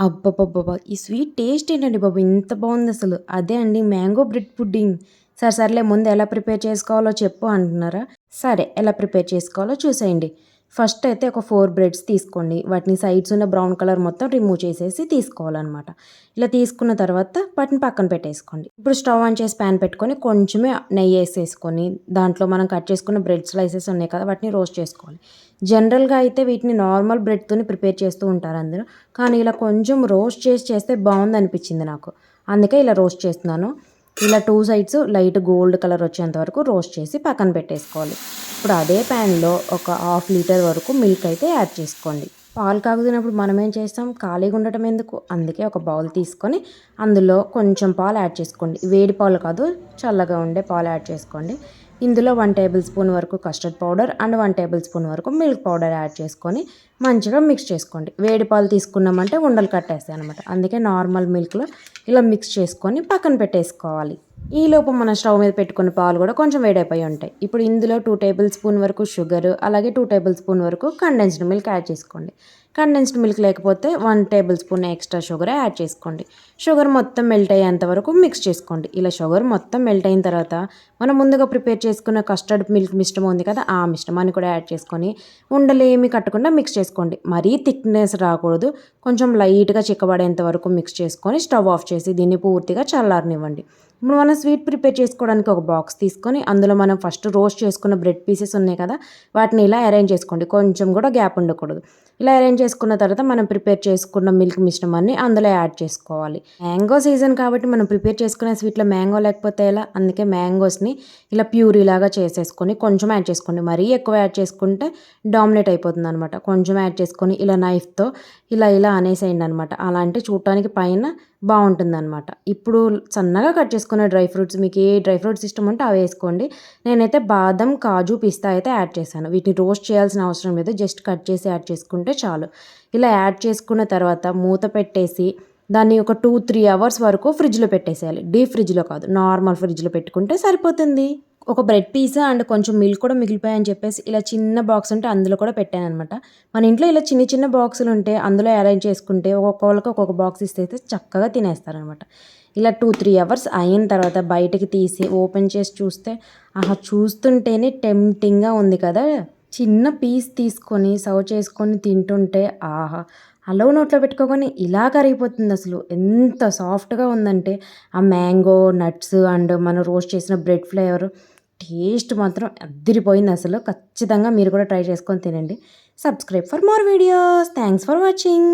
అబ్బబ్బబ్బబ్బా! ఈ sweet taste ఏంటండి బాబు ఇంత బావుందసలు. అదే అండి మ్యాంగో బ్రెడ్ పుడ్డింగ్. సరే సర్లే ముందు ఎలా ప్రిపేర్ చేసుకోవాలో చెప్పు అంటున్నారా? సరే ఎలా ప్రిపేర్ చేసుకోవాలో చూసేయండి. ఫస్ట్ అయితే ఒక 4 బ్రెడ్స్ తీసుకోండి. వాటిని సైడ్స్ ఉన్న బ్రౌన్ కలర్ మొత్తం రిమూవ్ చేసేసి తీసుకోవాలనమాట. ఇలా తీసుకున్న తర్వాత వాటిని పక్కన పెట్టేసుకోండి. ఇప్పుడు స్టవ్ ఆన్ చేసి పాన్ పెట్టుకొని కొంచెమే నెయ్యేసేసుకొని దాంట్లో మనం కట్ చేసుకున్న బ్రెడ్ స్లైసెస్ ఉన్నాయి కదా! వాటిని రోస్ట్ చేసుకోవాలి. జనరల్‌గా అయితే వీటిని నార్మల్ బ్రెడ్‌తోని ప్రిపేర్ చేస్తూ ఉంటారు అందరూ. కానీ ఇలా కొంచెం రోస్ట్ చేసి చేస్తే బావుందనిపిచ్చింది నాకు. అందుకే ఇలా రోస్ట్ చేస్తున్నాను. ఇలా 2 సైడ్స్ లైట్ గోల్డ్ కలర్ వచ్చేంత వరకు రోస్ట్ చేసి పక్కన పెట్టేసుకోవాలి. ఇప్పుడు అదే ప్యాన్‌లో ఒక హాఫ్ లీటర్ వరకు మిల్క్ అయితే యాడ్ చేసుకోండి. పాలు కాగుతున్నప్పుడు మనమేం చేస్తాం ఖాళీగా ఉండటం ఎందుకు? అందుకే ఒక బౌల్ తీసుకొని అందులో కొంచెం పాలు యాడ్ చేసుకోండి. వేడి పాలు కాదు చల్లగా ఉండే పాలు యాడ్ చేసుకోండి. ఇందులో 1 టేబుల్ స్పూన్ వరకు custard powder and 1 table spoon వరకు మిల్క్ పౌడర్ యాడ్ చేసుకొని మంచిగా మిక్స్ చేసుకోండి. వేడి పాలు తీసుకున్నామంటే ఉండలు కట్టేస్తాయనమాట. అందుకే నార్మల్ మిల్క్‌లో ఇలా మిక్స్ చేసుకొని పక్కన పెట్టేసుకోవాలి. ఈలోపు మన స్టవ్ మీద పెట్టుకున్న పాలు కూడా కొంచెం వేడైపోయి ఉంటాయి. ఇప్పుడు ఇందులో 2 టేబుల్ స్పూన్ వరకు షుగర్ అలాగే 2 టేబుల్ స్పూన్ వరకు కండెన్స్డ్ మిల్క్ యాడ్ చేసుకోండి. కండెన్స్డ్ మిల్క్ లేకపోతే 1 table spoon extra sugar add చేసుకోండి. షుగర్ మొత్తం మెల్ట్ అయ్యేంత వరకు మిక్స్ చేసుకోండి. ఇలా షుగర్ మొత్తం మెల్ట్ అయిన తర్వాత మనం ముందుగా ప్రిపేర్ చేసుకున్న కస్టర్డ్ మిల్క్ మిశ్రమం ఉంది కదా! ఆ మిశ్రమాన్ని కూడా యాడ్ చేసుకొని ఉండలేమి కట్టకుండా మిక్స్ చేసుకోండి. మరీ థిక్‌నెస్ రాకూడదు. కొంచెం లైట్‌గా చిక్కబడేంత వరకు మిక్స్ చేసుకొని స్టవ్ ఆఫ్ చేసి దీన్ని పూర్తిగా చల్లారనివ్వండి. ఇప్పుడు మనం స్వీట్ ప్రిపేర్ చేసుకోవడానికి ఒక బాక్స్ తీసుకొని అందులో మనం ఫస్ట్ రోస్ట్ చేసుకున్న బ్రెడ్ పీసెస్ ఉన్నాయి కదా! వాటిని ఇలా అరేంజ్ చేసుకోండి. కొంచెం కూడా గ్యాప్ ఉండకూడదు. ఇలా అరేంజ్ చేసుకున్న తర్వాత మనం ప్రిపేర్ చేసుకున్న మిల్క్ మిశ్రమాన్ని అందులో యాడ్ చేసుకోవాలి. మ్యాంగో సీజన్ కాబట్టి మనం ప్రిపేర్ చేసుకునే స్వీట్‌లో మ్యాంగో లేకపోతే ఎలా? అందుకే మ్యాంగోస్‌ని ఇలా ప్యూరీలాగా చేసేసుకొని కొంచెం యాడ్ చేసుకోండి. మరీ ఎక్కువ యాడ్ చేసుకుంటే డామినేట్ అయిపోతుందనమాట. కొంచెం యాడ్ చేసుకొని ఇలా నైఫ్‌తో ఇలా అనేసేయండి అనమాట. అలా అంటే చూడటానికి పైన బావుంటుందనమాట. ఇప్పుడు సన్నగా కట్ చేసుకున్న డ్రై ఫ్రూట్స్ మీకు ఏ డ్రై ఫ్రూట్స్ ఇష్టం ఉంటే అవి వేసుకోండి. నేనైతే బాదం, కాజు, పిస్తా అయితే యాడ్ చేశాను. వీటిని రోస్ట్ చేయాల్సిన అవసరం లేదు. జస్ట్ కట్ చేసి యాడ్ చేసుకుంటే చాలు. ఇలా యాడ్ చేసుకున్న తర్వాత మూత పెట్టేసి దాన్ని ఒక 2, 3 అవర్స్ వరకు ఫ్రిడ్జ్‌లో పెట్టేసేయాలి. డీప్ ఫ్రిడ్జ్‌లో కాదు. నార్మల్ ఫ్రిడ్జ్‌లో పెట్టుకుంటే సరిపోతుంది. ఒక బ్రెడ్ పీస్ అండ్ కొంచెం మిల్క్ కూడా మిగిలిపోయాయని చెప్పేసి ఇలా చిన్న బాక్స్ ఉంటే అందులో కూడా పెట్టాననమాట. మన ఇంట్లో ఇలా చిన్న చిన్న బాక్సులుంటే అందులో అరేంజ్ చేసుకుంటే ఒక్కొక్కళ్ళకి ఒక్కొక్క బాక్స్ ఇస్తేస్తే చక్కగా తినేస్తారనమాట. ఇలా 2, 3 అవర్స్ అయిన తర్వాత బయటకి తీసి ఓపెన్ చేసి చూస్తే ఆహా! చూస్తుంటేనే టెంప్టింగ్‌గా ఉంది కదా! చిన్న పీస్ తీసుకొని సర్వ్ చేసుకొని తింటుంటే ఆహా! హలో నోట్లో పెట్టుకోగానే ఇలా కరిగిపోతుందసలు. ఎంత సాఫ్ట్‌గా ఉందంటే ఆ మ్యాంగో, నట్స్ అండ్ మనం రోస్ట్ చేసిన బ్రెడ్ ఫ్లేవరు టేస్ట్ మాత్రం అద్దిరిపోయిందసలు. ఖచ్చితంగా మీరు కూడా ట్రై చేసుకొని తినండి. Subscribe for more videos. Thanks for watching.